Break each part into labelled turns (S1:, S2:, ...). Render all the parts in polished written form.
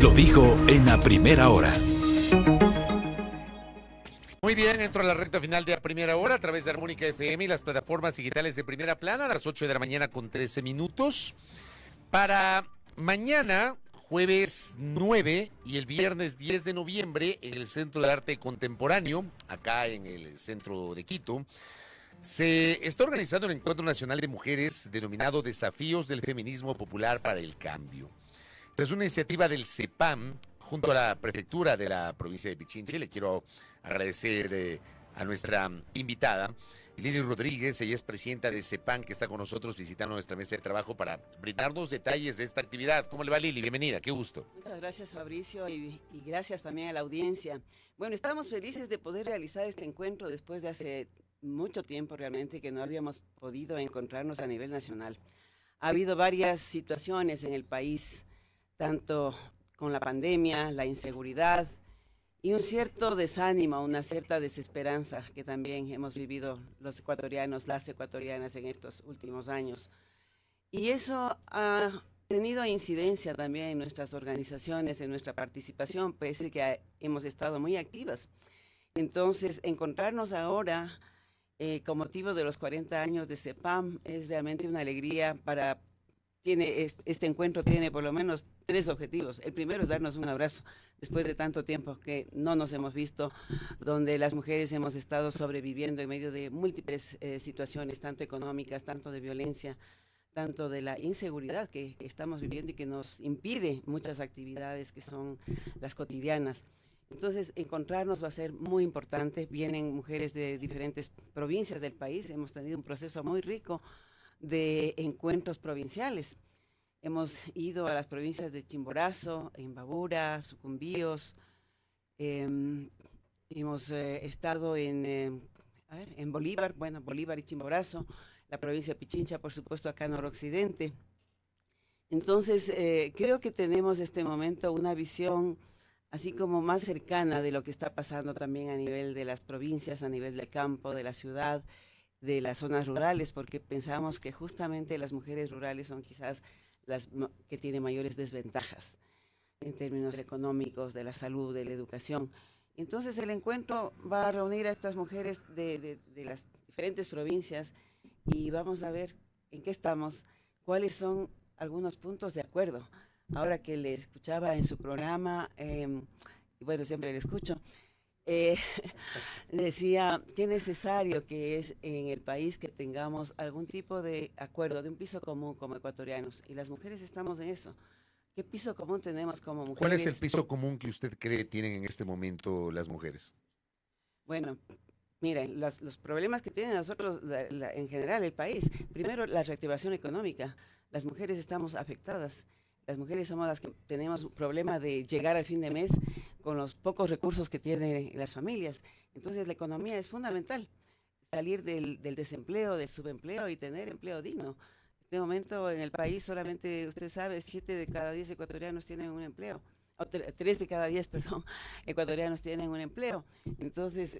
S1: Lo dijo en la primera hora.
S2: Muy bien, entro a la recta final de A Primera Hora a través de Armónica FM y las plataformas digitales de Primera Plana a las 8 de la mañana con 13 minutos. Para mañana, jueves 9 y el viernes 10 de noviembre, en el Centro de Arte Contemporáneo, acá en el centro de Quito, se está organizando el Encuentro Nacional de Mujeres denominado Desafíos del Feminismo Popular para el Cambio. Es una iniciativa del CEPAM junto a la prefectura de la provincia de Pichincha. Le quiero agradecer a nuestra invitada, Lili Rodríguez. Ella es presidenta de CEPAM, que está con nosotros visitando nuestra mesa de trabajo para brindarnos detalles de esta actividad. ¿Cómo le va, Lili? Bienvenida, qué gusto.
S3: Muchas gracias, Fabricio, y gracias también a la audiencia. Bueno, estamos felices de poder realizar este encuentro después de hace mucho tiempo realmente que no habíamos podido encontrarnos a nivel nacional. Ha habido varias situaciones en el país, tanto con la pandemia, la inseguridad y un cierto desánimo, una cierta desesperanza que también hemos vivido los ecuatorianos, las ecuatorianas en estos últimos años. Y eso ha tenido incidencia también en nuestras organizaciones, en nuestra participación, pese a que hemos estado muy activas. Entonces, encontrarnos ahora con motivo de los 40 años de CEPAM es realmente una alegría este encuentro tiene por lo menos 3 objetivos. El primero es darnos un abrazo después de tanto tiempo que no nos hemos visto, donde las mujeres hemos estado sobreviviendo en medio de múltiples situaciones, tanto económicas, tanto de violencia, tanto de la inseguridad que estamos viviendo y que nos impide muchas actividades que son las cotidianas. Entonces, encontrarnos va a ser muy importante. Vienen mujeres de diferentes provincias del país. Hemos tenido un proceso muy rico de encuentros provinciales. Hemos ido a las provincias de Chimborazo, Imbabura, Sucumbíos. Hemos estado en Bolívar, Bolívar y Chimborazo, la provincia de Pichincha, por supuesto, acá en Noroccidente. Entonces, creo que tenemos este momento una visión así como más cercana de lo que está pasando también a nivel de las provincias, a nivel del campo, de la ciudad, de las zonas rurales, porque pensamos que justamente las mujeres rurales son quizás las que tienen mayores desventajas en términos económicos, de la salud, de la educación. Entonces el encuentro va a reunir a estas mujeres de las diferentes provincias y vamos a ver en qué estamos, cuáles son algunos puntos de acuerdo. Ahora que le escuchaba en su programa, y bueno, siempre le escucho, decía qué necesario que es en el país que tengamos algún tipo de acuerdo, de un piso común como ecuatorianos. Y las mujeres estamos en eso. ¿Qué piso común tenemos como mujeres?
S2: ¿Cuál es el piso común que usted cree tienen en este momento las mujeres?
S3: Bueno, miren, los problemas que tienen nosotros en general el país. Primero, la reactivación económica. Las mujeres estamos afectadas. Las mujeres somos las que tenemos un problema de llegar al fin de mes con los pocos recursos que tienen las familias. Entonces la economía es fundamental, salir del desempleo, del subempleo y tener empleo digno. En este momento en el país solamente, usted sabe, 7 de cada 10 ecuatorianos tienen un empleo. O 3 de cada 10, perdón, ecuatorianos tienen un empleo. Entonces,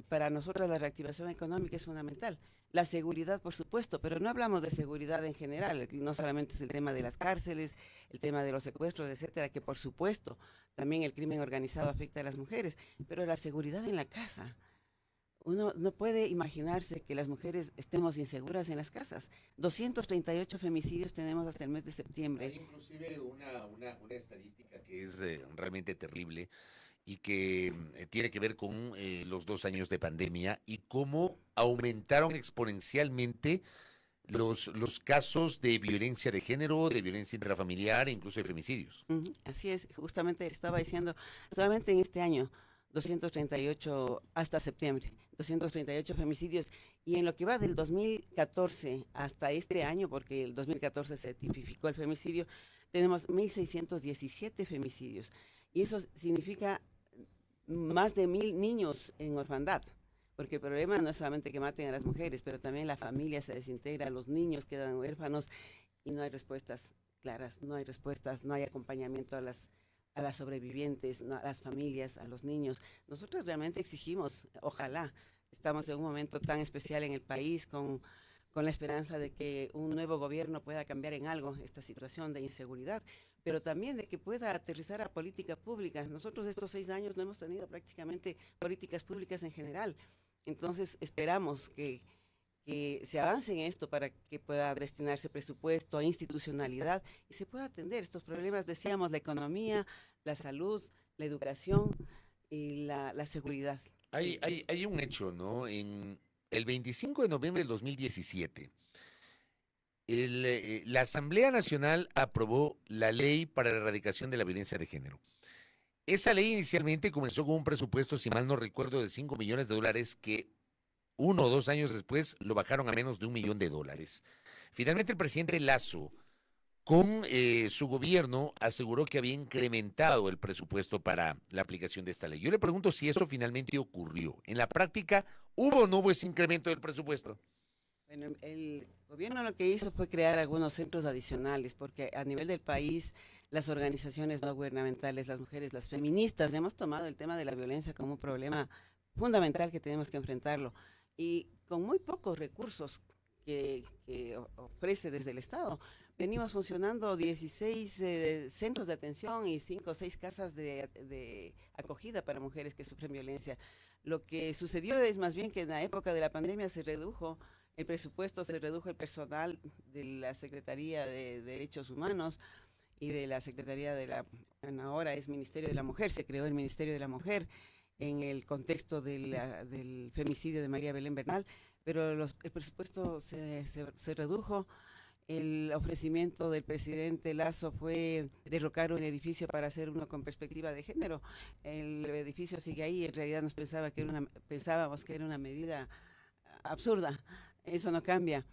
S3: para nosotros la reactivación económica es fundamental. La seguridad, por supuesto, pero no hablamos de seguridad en general, no solamente es el tema de las cárceles, el tema de los secuestros, etcétera, que por supuesto también el crimen organizado afecta a las mujeres, pero la seguridad en la casa. Uno no puede imaginarse que las mujeres estemos inseguras en las casas. 238 femicidios tenemos hasta el mes de septiembre.
S2: Hay inclusive una estadística que es realmente terrible y que tiene que ver con los 2 años de pandemia y cómo aumentaron exponencialmente los casos de violencia de género, de violencia intrafamiliar e incluso de femicidios.
S3: Así es, justamente estaba diciendo, solamente en este año, 238 hasta septiembre, 238 femicidios. Y en lo que va del 2014 hasta este año, porque el 2014 se tipificó el femicidio, tenemos 1.617 femicidios. Y eso significa más de 1.000 niños en orfandad. Porque el problema no es solamente que maten a las mujeres, pero también la familia se desintegra, los niños quedan huérfanos y no hay respuestas claras, no hay respuestas, no hay acompañamiento a las sobrevivientes, a las familias, a los niños. Nosotros realmente exigimos, ojalá, estamos en un momento tan especial en el país con la esperanza de que un nuevo gobierno pueda cambiar en algo esta situación de inseguridad, pero también de que pueda aterrizar a política pública. Nosotros estos 6 años no hemos tenido prácticamente políticas públicas en general. Entonces esperamos que se avance en esto para que pueda destinarse presupuesto a institucionalidad y se pueda atender estos problemas, decíamos, la economía, la salud, la educación y la seguridad.
S2: Hay un hecho, ¿no? En el 25 de noviembre del 2017, la Asamblea Nacional aprobó la Ley para la Erradicación de la Violencia de Género. Esa ley inicialmente comenzó con un presupuesto, si mal no recuerdo, de $5 millones que 1 o 2 años después lo bajaron a menos de $1 millón. Finalmente el presidente Lasso, con su gobierno, aseguró que había incrementado el presupuesto para la aplicación de esta ley. Yo le pregunto si eso finalmente ocurrió. En la práctica, ¿hubo o no hubo ese incremento del presupuesto?
S3: Bueno, el gobierno lo que hizo fue crear algunos centros adicionales, porque a nivel del país, las organizaciones no gubernamentales, las mujeres, las feministas, hemos tomado el tema de la violencia como un problema fundamental que tenemos que enfrentarlo. Y con muy pocos recursos que ofrece desde el Estado, venimos funcionando 16 centros de atención y 5 o 6 casas de acogida para mujeres que sufren violencia. Lo que sucedió es más bien que en la época de la pandemia se redujo el presupuesto, se redujo el personal de la Secretaría de Derechos Humanos y de la Secretaría bueno, ahora es Ministerio de la Mujer, se creó el Ministerio de la Mujer en el contexto del femicidio de María Belén Bernal, pero el presupuesto se redujo. El ofrecimiento del presidente Lasso fue derrocar un edificio para hacer uno con perspectiva de género. El edificio sigue ahí, en realidad pensábamos que era una medida absurda. Eso no cambia,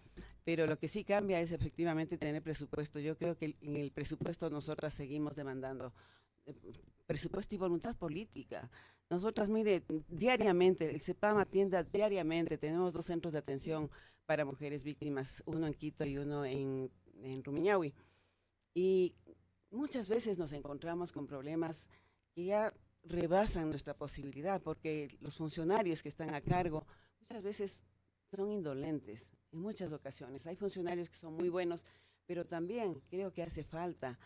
S3: pero lo que sí cambia es efectivamente tener presupuesto. Yo creo que en el presupuesto nosotras seguimos demandando presupuesto y voluntad política. Nosotras, mire, diariamente, el CEPAM atiende diariamente, tenemos 2 centros de atención para mujeres víctimas, uno en Quito y uno en Rumiñahui. Y muchas veces nos encontramos con problemas que ya rebasan nuestra posibilidad, porque los funcionarios que están a cargo muchas veces son indolentes, en muchas ocasiones. Hay funcionarios que son muy buenos, pero también creo que hace falta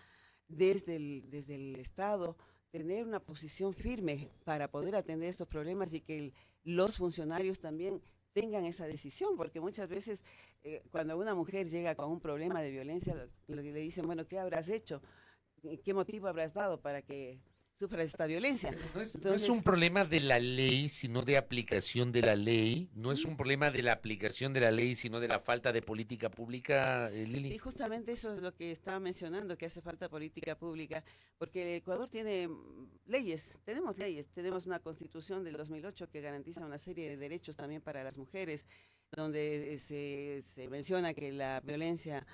S3: desde el Estado tener una posición firme para poder atender estos problemas y que los funcionarios también tengan esa decisión, porque muchas veces cuando una mujer llega con un problema de violencia, le dicen, bueno, ¿qué habrás hecho? ¿Qué motivo habrás dado para que sufra esta violencia?
S2: No es un problema de la ley, sino de aplicación de la ley. No es un problema de la aplicación de la ley, sino de la falta de política pública, Lili.
S3: Sí, justamente eso es lo que estaba mencionando, que hace falta política pública, porque Ecuador tiene leyes, tenemos una constitución del 2008 que garantiza una serie de derechos también para las mujeres, donde se menciona que la violencia,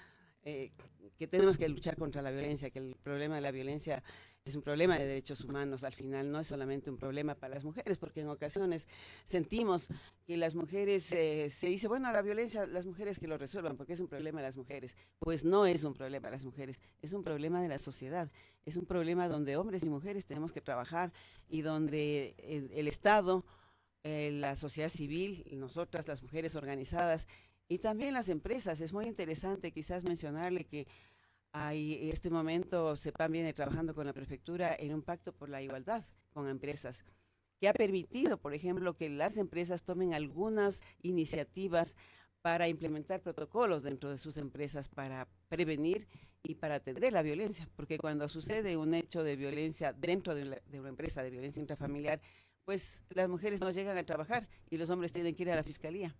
S3: que tenemos que luchar contra la violencia, que el problema de la violencia es un problema de derechos humanos, al final no es solamente un problema para las mujeres, porque en ocasiones sentimos que las mujeres, se dice, bueno, la violencia, las mujeres que lo resuelvan, porque es un problema de las mujeres. Pues no es un problema de las mujeres, es un problema de la sociedad, es un problema donde hombres y mujeres tenemos que trabajar y donde el Estado, la sociedad civil, nosotras, las mujeres organizadas y también las empresas. Es muy interesante quizás mencionarle que en este momento CEPAM viene trabajando con la prefectura en un pacto por la igualdad con empresas, que ha permitido, por ejemplo, que las empresas tomen algunas iniciativas para implementar protocolos dentro de sus empresas para prevenir y para atender la violencia, porque cuando sucede un hecho de violencia dentro de una empresa, de violencia intrafamiliar, pues las mujeres no llegan a trabajar y los hombres tienen que ir a la fiscalía.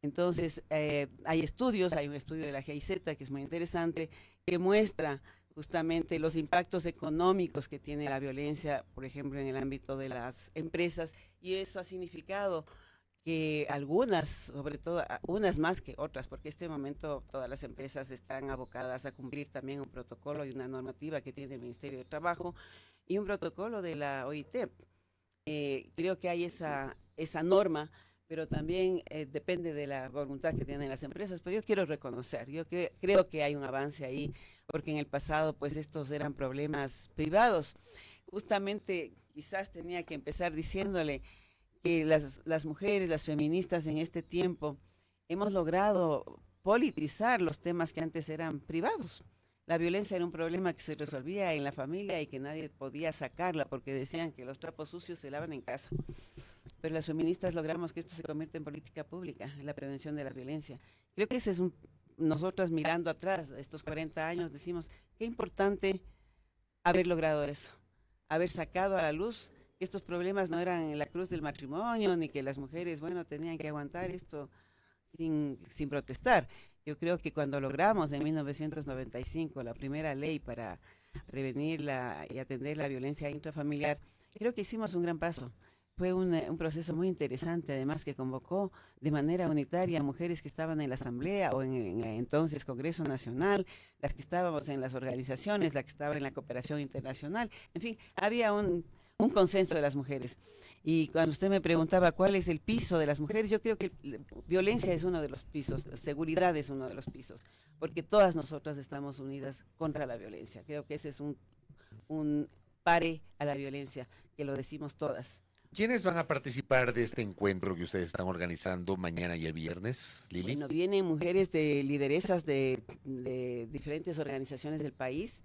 S3: Entonces, hay estudios, hay un estudio de la GIZ que es muy interesante, que muestra justamente los impactos económicos que tiene la violencia, por ejemplo, en el ámbito de las empresas, y eso ha significado que algunas, sobre todo unas más que otras, porque en este momento todas las empresas están abocadas a cumplir también un protocolo y una normativa que tiene el Ministerio de Trabajo y un protocolo de la OIT. Creo que hay esa norma, pero también depende de la voluntad que tienen las empresas. Pero yo quiero reconocer, creo que hay un avance ahí, porque en el pasado pues estos eran problemas privados. Justamente quizás tenía que empezar diciéndole que las mujeres, las feministas en este tiempo hemos logrado politizar los temas que antes eran privados. la violencia era un problema que se resolvía en la familia y que nadie podía sacarla porque decían que los trapos sucios se lavan en casa. Pero las feministas logramos que esto se convierta en política pública, en la prevención de la violencia. Creo que ese es nosotras mirando atrás, estos 40 años, decimos, qué importante haber logrado eso, haber sacado a la luz que estos problemas no eran la cruz del matrimonio, ni que las mujeres, bueno, tenían que aguantar esto sin protestar. Yo creo que cuando logramos en 1995 la primera ley para prevenir y atender la violencia intrafamiliar, creo que hicimos un gran paso. Fue un proceso muy interesante, además que convocó de manera unitaria a mujeres que estaban en la Asamblea o en el entonces Congreso Nacional, las que estábamos en las organizaciones, la que estaba en la cooperación internacional, en fin, había un consenso de las mujeres. Y cuando usted me preguntaba cuál es el piso de las mujeres, yo creo que violencia es uno de los pisos, seguridad es uno de los pisos, porque todas nosotras estamos unidas contra la violencia. Creo que ese es un pare a la violencia, que lo decimos todas.
S2: ¿Quiénes van a participar de este encuentro que ustedes están organizando mañana y el viernes, Lili?
S3: Bueno, vienen mujeres de lideresas de diferentes organizaciones del país,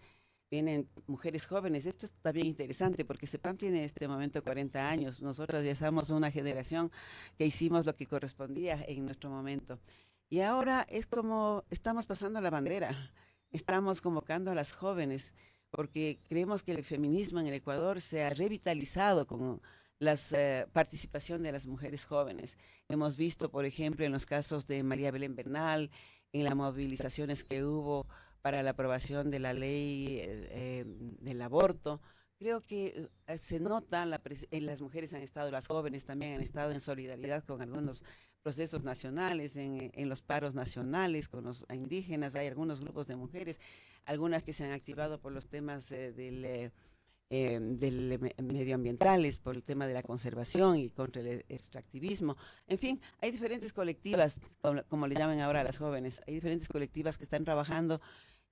S3: vienen mujeres jóvenes. Esto es también interesante porque CEPAM tiene en este momento 40 años. Nosotras ya somos una generación que hicimos lo que correspondía en nuestro momento. Y ahora es como estamos pasando la bandera, estamos convocando a las jóvenes porque creemos que el feminismo en el Ecuador se ha revitalizado con la participación de las mujeres jóvenes. Hemos visto, por ejemplo, en los casos de María Belén Bernal, en las movilizaciones que hubo para la aprobación de la ley del aborto. Creo que se nota, las mujeres han estado, las jóvenes también han estado en solidaridad con algunos procesos nacionales, en los paros nacionales, con los indígenas. Hay algunos grupos de mujeres, algunas que se han activado por los temas del medioambientales, por el tema de la conservación y contra el extractivismo. En fin, hay diferentes colectivas, como le llaman ahora a las jóvenes, hay diferentes colectivas que están trabajando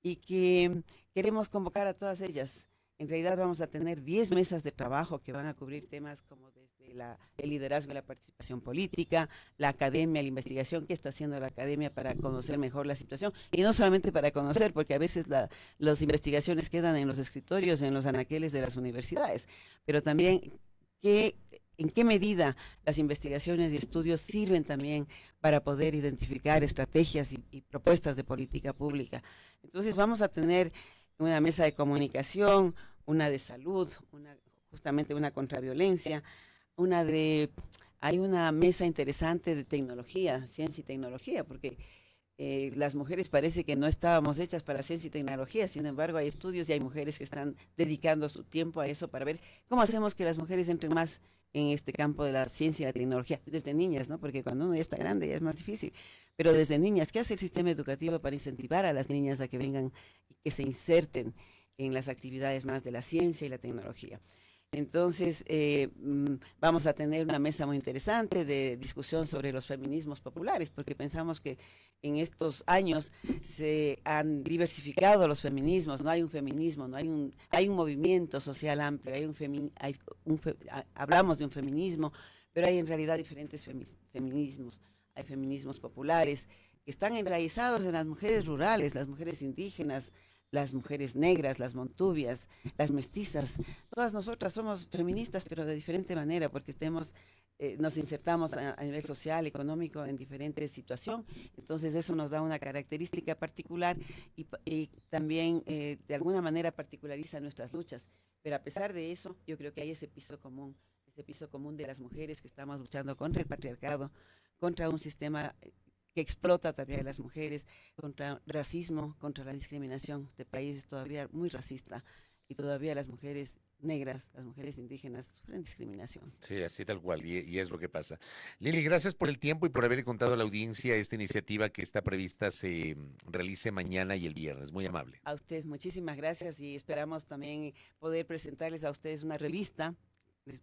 S3: y que queremos convocar a todas ellas. En realidad vamos a tener 10 mesas de trabajo que van a cubrir temas como desde el liderazgo y la participación política, la academia, la investigación, qué está haciendo la academia para conocer mejor la situación, y no solamente para conocer, porque a veces las investigaciones quedan en los escritorios, en los anaqueles de las universidades, pero también en qué medida las investigaciones y estudios sirven también para poder identificar estrategias y propuestas de política pública. Entonces vamos a tener una mesa de comunicación, una de salud, justamente una contra violencia, hay una mesa interesante de tecnología, ciencia y tecnología, porque las mujeres parece que no estábamos hechas para ciencia y tecnología, sin embargo hay estudios y hay mujeres que están dedicando su tiempo a eso para ver cómo hacemos que las mujeres entren más en este campo de la ciencia y la tecnología, desde niñas, ¿no? Porque cuando uno ya está grande ya es más difícil, pero desde niñas, ¿qué hace el sistema educativo para incentivar a las niñas a que vengan y que se inserten en las actividades más de la ciencia y la tecnología? Entonces, vamos a tener una mesa muy interesante de discusión sobre los feminismos populares, porque pensamos que en estos años se han diversificado los feminismos, no hay un feminismo, hay un movimiento social amplio, hablamos de un feminismo, pero hay en realidad diferentes feminismos. Hay feminismos populares que están enraizados en las mujeres rurales, las mujeres indígenas, las mujeres negras, las montubias, las mestizas. Todas nosotras somos feministas, pero de diferente manera, porque nos insertamos a nivel social, económico, en diferente situación. Entonces eso nos da una característica particular y también de alguna manera particulariza nuestras luchas. Pero a pesar de eso, yo creo que hay ese piso común de las mujeres que estamos luchando contra el patriarcado, contra un sistema que explota también a las mujeres, contra el racismo, contra la discriminación. Este país es todavía muy racista y todavía las mujeres negras, las mujeres indígenas sufren discriminación.
S2: Sí, así tal cual, y es lo que pasa. Lili, gracias por el tiempo y por haber contado a la audiencia esta iniciativa que está prevista se realice mañana y el viernes. Muy amable.
S3: A ustedes muchísimas gracias y esperamos también poder presentarles a ustedes una revista.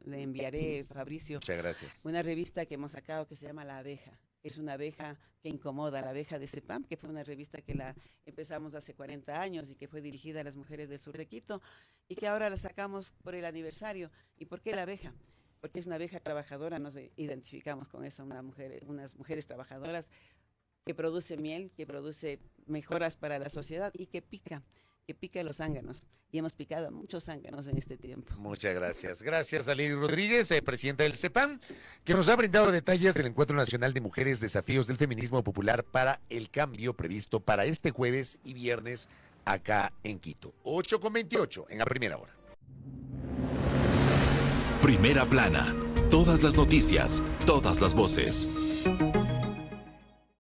S3: Le enviaré, Fabricio.
S2: Muchas gracias.
S3: Una revista que hemos sacado que se llama La Abeja. Es una abeja que incomoda, la abeja de CEPAM, que fue una revista que la empezamos hace 40 años y que fue dirigida a las mujeres del sur de Quito y que ahora la sacamos por el aniversario. ¿Y por qué la abeja? Porque es una abeja trabajadora, nos identificamos con eso, unas mujeres trabajadoras que produce miel, que produce mejoras para la sociedad y que pica. que pica los zánganos. Y hemos picado a muchos zánganos en este tiempo.
S2: Muchas gracias. Gracias a Lili Rodríguez, presidenta del CEPAM, que nos ha brindado detalles del Encuentro Nacional de Mujeres, Desafíos del Feminismo Popular para el Cambio, previsto para este jueves y viernes acá en Quito. 8:28 en la primera hora.
S1: Primera plana. Todas las noticias, todas las voces.